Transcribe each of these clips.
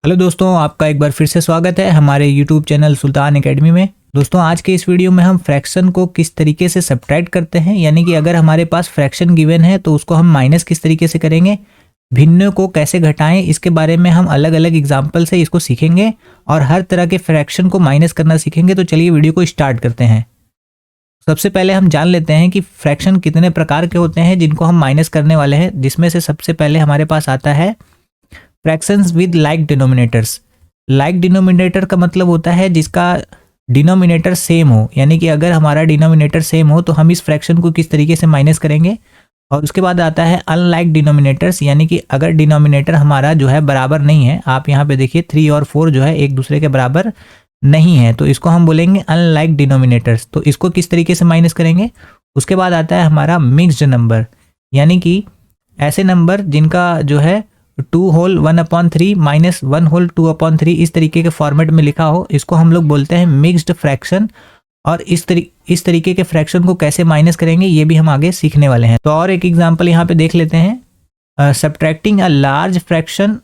Hello दोस्तों, आपका एक बार फिर से स्वागत है हमारे यूट्यूब चैनल सुल्तान एकेडमी में। दोस्तों, आज के इस वीडियो में हम फ्रैक्शन को किस तरीके से सब्ट्रैक्ट करते हैं, यानी कि अगर हमारे पास फ्रैक्शन गिवन है तो उसको हम माइनस किस तरीके से करेंगे, भिन्न को कैसे घटाएं, इसके बारे में हम अलग अलग एग्जाम्पल से इसको सीखेंगे और हर तरह के फ्रैक्शन को माइनस करना सीखेंगे। तो चलिए वीडियो को स्टार्ट करते हैं। सबसे पहले हम जान लेते हैं कि फ्रैक्शन कितने प्रकार के होते हैं जिनको हम माइनस करने वाले हैं, जिसमें से सबसे पहले हमारे पास आता है fractions with like denominators. Like denominator का मतलब होता है जिसका डिनोमिनेटर सेम हो, यानी कि अगर हमारा डिनोमिनेटर सेम हो तो हम इस फ्रैक्शन को किस तरीके से माइनस करेंगे। और उसके बाद आता है अनलाइक डिनोमिनेटर्स, यानी कि अगर डिनोमिनेटर हमारा जो है बराबर नहीं है, आप यहाँ पे देखिए 3 और 4 जो है एक दूसरे के बराबर नहीं है, तो इसको हम बोलेंगे अनलाइक डिनोमिनेटर्स। तो इसको किस तरीके से माइनस करेंगे। उसके बाद आता है हमारा मिक्स्ड नंबर, यानी कि ऐसे नंबर जिनका जो है 2 होल 1/3 माइनस 1 होल 2/3 इस तरीके के फॉर्मेट में लिखा हो, इसको हम लोग बोलते हैं मिक्स्ड फ्रैक्शन। और इस तरीके के फ्रैक्शन को कैसे माइनस करेंगे ये भी हम आगे सीखने वाले हैं। तो और एक एग्जांपल यहाँ पे देख लेते हैं, subtracting a large fraction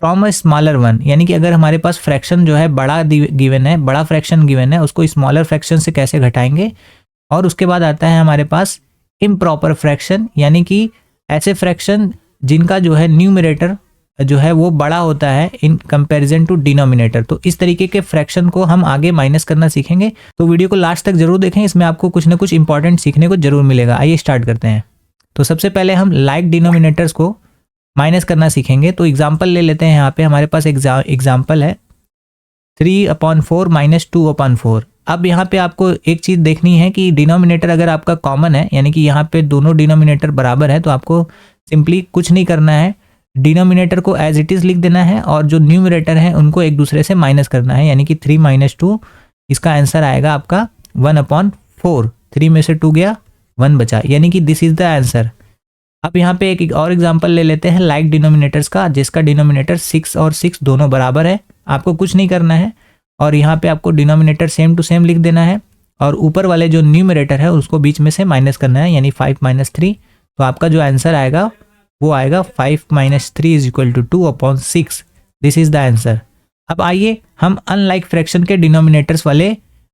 from a smaller one, यानी कि अगर हमारे पास फ्रैक्शन जो है बड़ा गिवन है, बड़ा फ्रैक्शन गिवन है, उसको स्मॉलर फ्रैक्शन से कैसे घटाएंगे। और उसके बाद आता है हमारे पास इम्प्रॉपर फ्रैक्शन, यानी कि ऐसे फ्रैक्शन जिनका जो है न्यूमरेटर जो है वो बड़ा होता है इन कंपैरिजन टू डिनोमिनेटर। तो इस तरीके के फ्रैक्शन को हम आगे माइनस करना सीखेंगे। तो वीडियो को लास्ट तक जरूर देखें, इसमें आपको कुछ ना कुछ इंपॉर्टेंट सीखने को जरूर मिलेगा। आइए स्टार्ट करते हैं। तो सबसे पहले हम लाइक डिनोमिनेटर्स को माइनस करना सीखेंगे। तो एग्जाम्पल ले लेते हैं। यहाँ पे हमारे पास एग्जाम्पल है 3/4 माइनस 2/4। अब यहाँ पे आपको एक चीज़ देखनी है कि डिनोमिनेटर अगर आपका कॉमन है, यानी कि यहाँ पे दोनों डिनोमिनेटर बराबर है, तो आपको सिंपली कुछ नहीं करना है, डिनोमिनेटर को एज इट इज़ लिख देना है और जो न्यूमरेटर है उनको एक दूसरे से माइनस करना है, यानी कि 3 - 2, इसका आंसर आएगा आपका 1/4। 3 में से 2 गया, 1 बचा, यानी कि दिस इज द आंसर। अब यहाँ पे एक और एग्जांपल ले लेते हैं लाइक डिनोमिनेटर्स का, जिसका डिनोमिनेटर 6 और 6 दोनों बराबर है। आपको कुछ नहीं करना है और यहाँ पे आपको डिनोमिनेटर सेम टू सेम लिख देना है और ऊपर वाले जो न्यूमरेटर है उसको बीच में से माइनस करना है, यानी 5 - 3। तो आपका जो आंसर आएगा वो आएगा 5 - 3 = 2/6। This is the answer. अब आइए हम अनलाइक फ्रैक्शन के डिनोमिनेटर्स वाले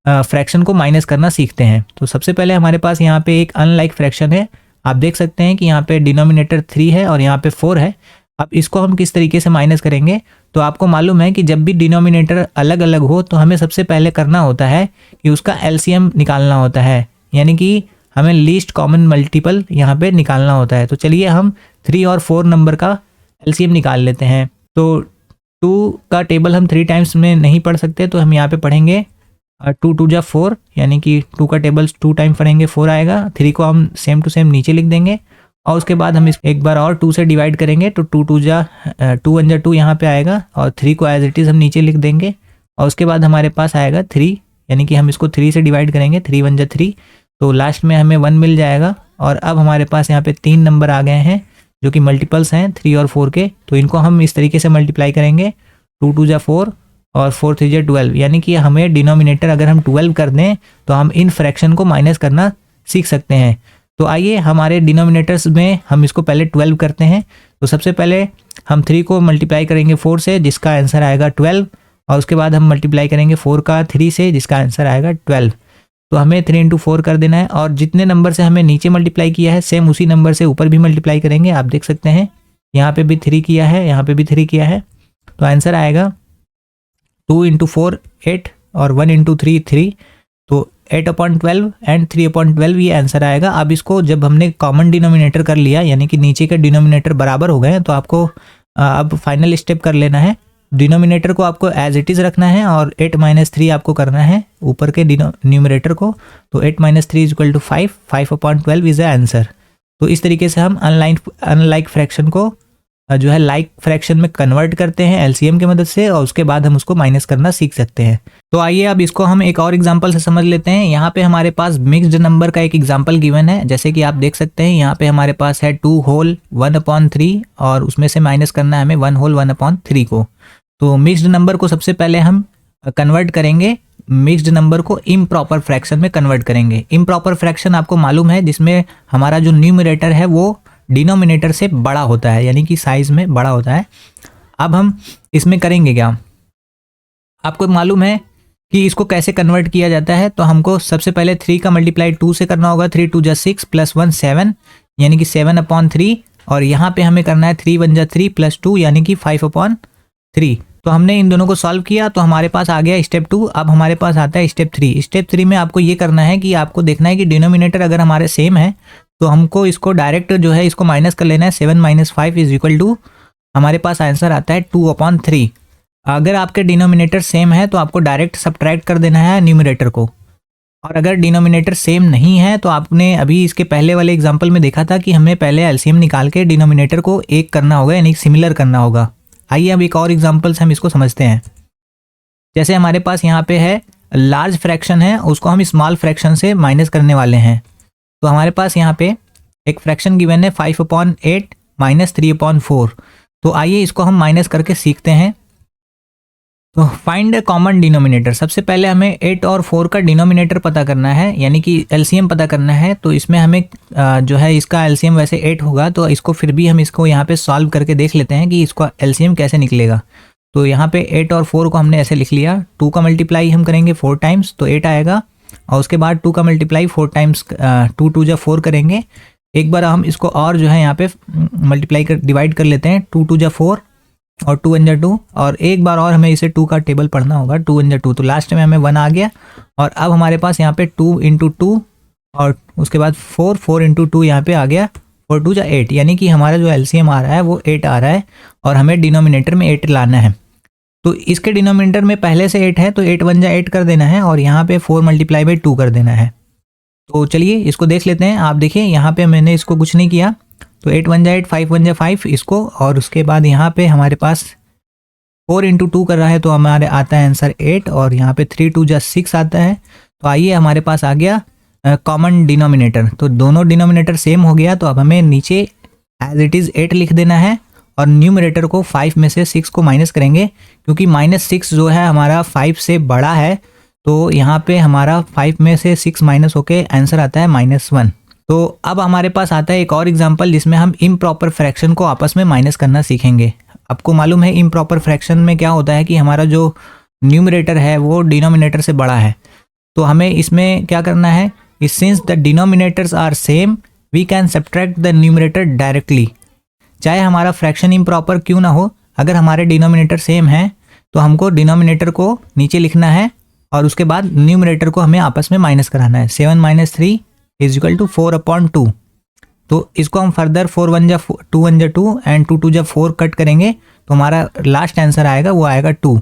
फ्रैक्शन को माइनस करना सीखते हैं। तो सबसे पहले हमारे पास यहाँ पे एक अनलाइक फ्रैक्शन है। आप देख सकते हैं कि यहाँ पे डिनोमिनेटर 3 है और यहाँ पे 4 है। अब इसको हम किस तरीके से माइनस करेंगे। तो आपको मालूम है कि जब भी डिनोमिनेटर अलग अलग हो तो हमें सबसे पहले करना होता है कि उसका एलसीएम निकालना होता है, यानी कि हमें लीस्ट कॉमन मल्टीपल यहाँ पे निकालना होता है। तो चलिए हम 3 और 4 नंबर का एलसीएम निकाल लेते हैं। तो 2 का टेबल हम 3 टाइम्स में नहीं पढ़ सकते, तो हम यहाँ पे पढ़ेंगे 2 × 2 = 4, यानी कि 2 का टेबल 2 टाइम पढ़ेंगे, 4 आएगा। 3 को हम सेम टू सेम नीचे लिख देंगे और उसके बाद हम इस एक बार और 2 से डिवाइड करेंगे, तो 2 × 2 = 2 यहाँ पे आएगा और 3 को एज इट इज़ हम नीचे लिख देंगे। और उसके बाद हमारे पास आएगा 3, यानी कि हम इसको 3 से डिवाइड करेंगे, 3 × 1 = 3, तो लास्ट में हमें 1 मिल जाएगा। और अब हमारे पास यहाँ पे 3 नंबर आ गए हैं जो कि मल्टीपल्स हैं 3 और 4 के, तो इनको हम इस तरीके से मल्टीप्लाई करेंगे, 2 × 2 = 4 और 4 × 3 = 12, यानी कि हमें डिनोमिनेटर अगर हम 12 कर दें तो हम इन फ्रैक्शन को माइनस करना सीख सकते हैं। तो आइए हमारे डिनोमिनेटर्स में हम इसको पहले 12 करते हैं। तो सबसे पहले हम 3 को मल्टीप्लाई करेंगे 4 से, जिसका आंसर आएगा 12, और उसके बाद हम मल्टीप्लाई करेंगे 4 का 3 से, जिसका आंसर आएगा 12। तो हमें 3 × 4 कर देना है और जितने नंबर से हमें नीचे मल्टीप्लाई किया है सेम उसी नंबर से ऊपर भी मल्टीप्लाई करेंगे। आप देख सकते हैं यहाँ पे भी 3 किया है, यहाँ पे भी 3 किया है, तो आंसर आएगा 2 × 4 8 और 1 × 3 3, तो 8/12 एंड 3/12 ये आंसर आएगा। अब इसको जब हमने कॉमन डिनोमिनेटर कर लिया, यानी कि नीचे के डिनोमिनेटर बराबर हो गए हैं, तो आपको अब फाइनल स्टेप कर लेना है। डिनोमिनेटर को आपको एज इट इज़ रखना है और 8 - 3 आपको करना है ऊपर के न्यूमरेटर को, तो 8 - 3 = 5, 5/12 इज द आंसर। तो इस तरीके से हम अनलाइक फ्रैक्शन को जो है लाइक फ्रैक्शन में कन्वर्ट करते हैं एलसीएम की मदद से, और उसके बाद हम उसको माइनस करना सीख सकते हैं। तो आइए अब इसको हम एक और एग्जांपल से समझ लेते हैं। यहाँ पे हमारे पास मिक्स्ड नंबर का एक एग्जांपल गिवन है, जैसे कि आप देख सकते हैं यहाँ पे हमारे पास है 2 होल 1/3 और उसमें से माइनस करना है हमें 1 होल 1/3 को। तो मिक्स्ड नंबर को सबसे पहले हम कन्वर्ट करेंगे, मिक्स्ड नंबर को इम्प्रॉपर फ्रैक्शन में कन्वर्ट करेंगे। इम्प्रॉपर फ्रैक्शन आपको मालूम है जिसमें हमारा जो न्यूमरेटर है वो डिनोमिनेटर से बड़ा होता है, यानी कि साइज में बड़ा होता है। अब हम इसमें करेंगे क्या, आपको मालूम है कि इसको कैसे कन्वर्ट किया जाता है। तो हमको सबसे पहले 3 का मल्टीप्लाई 2 से करना होगा। 3 2 जा 6 प्लस 1 7 यानी कि 7/3, और यहाँ पे हमें करना है 3 1 जा 3 प्लस 2 यानी कि 5/3। तो हमने इन दोनों को सॉल्व किया तो हमारे पास आ गया स्टेप 2। अब हमारे पास आता है स्टेप 3। स्टेप 3 में आपको ये करना है कि आपको देखना है कि डिनोमिनेटर अगर हमारे सेम है तो हमको इसको डायरेक्ट जो है इसको माइनस कर लेना है। 7 - 5 इज इक्वल टू, हमारे पास आंसर आता है 2/3। अगर आपके डिनोमिनेटर सेम है तो आपको डायरेक्ट सब्ट्रैक्ट कर देना है न्यूमरेटर को, और अगर डिनोमिनेटर सेम नहीं है तो आपने अभी इसके पहले वाले एग्जांपल में देखा था कि हमें पहले एलसीएम निकाल के डिनोमिनेटर को एक करना होगा यानी सिमिलर करना होगा। आइए अब एक और एग्जांपल से हम इसको समझते हैं। जैसे हमारे पास यहाँ पे है लार्ज फ्रैक्शन है, उसको हम स्मॉल फ्रैक्शन से माइनस करने वाले हैं। तो हमारे पास यहाँ पे एक फ्रैक्शन गिवन है 5/8 माइनस 3/4। तो आइए इसको हम माइनस करके सीखते हैं। तो फाइंड द कॉमन डिनोमिनेटर, सबसे पहले हमें 8 और 4 का डिनोमिनेटर पता करना है यानी कि एलसीएम पता करना है। तो इसमें हमें जो है इसका एलसीएम वैसे 8 होगा, तो इसको फिर भी हम इसको यहाँ पे सॉल्व करके देख लेते हैं कि इसका एलसीएम कैसे निकलेगा। तो यहाँ पे 8 और 4 को हमने ऐसे लिख लिया। 2 का मल्टीप्लाई हम करेंगे 4 टाइम्स तो 8 आएगा, और उसके बाद 2 का मल्टीप्लाई 4 टाइम्स 2 2 जा 4 करेंगे। एक बार हम इसको और जो है यहाँ पे मल्टीप्लाई कर डिवाइड कर लेते हैं। 2 2 जा 4 और 2 1 जा 2, और एक बार और हमें इसे 2 का टेबल पढ़ना होगा। 2 1 जा 2, तो लास्ट में हमें 1 आ गया। और अब हमारे पास यहाँ पे 2 × 2 और उसके बाद 4 4 × 2 यहाँ पे आ गया 4 2 जा 8, यानी कि हमारा जो एलसीएम आ रहा है वो 8 आ रहा है, और हमें डिनोमिनेटर में 8 लाना है। तो इसके डिनोमिनेटर में पहले से 8 है तो 8 1 जा 8 कर देना है, और यहाँ पे 4 × 2 कर देना है। तो चलिए इसको देख लेते हैं। आप देखिए यहाँ पे मैंने इसको कुछ नहीं किया, तो 8 1 जा 8 5 1 जा 5 इसको, और उसके बाद यहाँ पे हमारे पास 4 × 2 कर रहा है तो हमारे आता है आंसर 8, और यहाँ पे 3 2 जा 6 आता है। तो आइए हमारे पास आ गया कॉमन डिनोमिनेटर। तो दोनों डिनोमिनेटर सेम हो गया, तो अब हमें नीचे एज इट इज़ 8 लिख देना है, और न्यूमरेटर को 5 में से 6 को माइनस करेंगे, क्योंकि -6 जो है हमारा 5 से बड़ा है। तो यहाँ पे हमारा 5 में से 6 माइनस होके आंसर आता है -1। तो अब हमारे पास आता है एक और एग्जांपल जिसमें हम इम्प्रॉपर फ्रैक्शन को आपस में माइनस करना सीखेंगे। आपको मालूम है इम्प्रॉपर फ्रैक्शन में क्या होता है कि हमारा जो न्यूमरेटर है वो डिनोमिनेटर से बड़ा है। तो हमें इसमें क्या करना है, since the denominators are same we can subtract the numerator directly. चाहे हमारा फ्रैक्शन इम्प्रॉपर क्यों ना हो, अगर हमारे डिनोमिनेटर सेम है तो हमको डिनोमिनेटर को नीचे लिखना है, और उसके बाद न्यूमरेटर को हमें आपस में माइनस कराना है। 7 - 3 इज इक्वल टू 4/2। तो इसको हम फर्दर 4 1 जा 2 1 जा 2 एंड 2 2 जा 4 कट करेंगे, तो हमारा लास्ट आंसर आएगा वो आएगा 2।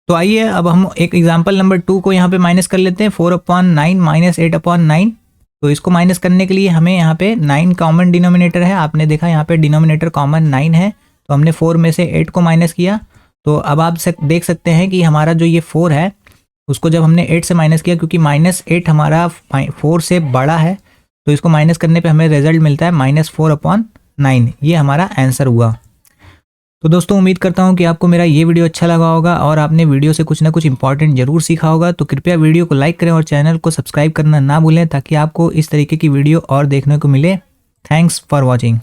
तो आइए अब हम एक एग्जांपल नंबर 2 को यहाँ पे माइनस कर लेते हैं। 4/9 माइनस 8/9। तो इसको माइनस करने के लिए हमें यहाँ पे 9 कॉमन डिनोमिनेटर है। आपने देखा यहाँ पे डिनोमिनेटर कॉमन 9 है, तो हमने 4 में से 8 को माइनस किया। तो अब आप देख सकते हैं कि हमारा जो ये 4 है उसको जब हमने 8 से माइनस किया, क्योंकि -8 हमारा 4 से बड़ा है, तो इसको माइनस करने पे हमें रिजल्ट मिलता है -4/9। ये हमारा आंसर हुआ। तो दोस्तों उम्मीद करता हूँ कि आपको मेरा ये वीडियो अच्छा लगा होगा और आपने वीडियो से कुछ ना कुछ इंपॉर्टेंट जरूर सीखा होगा। तो कृपया वीडियो को लाइक करें और चैनल को सब्सक्राइब करना ना भूलें, ताकि आपको इस तरीके की वीडियो और देखने को मिले। Thanks for watching.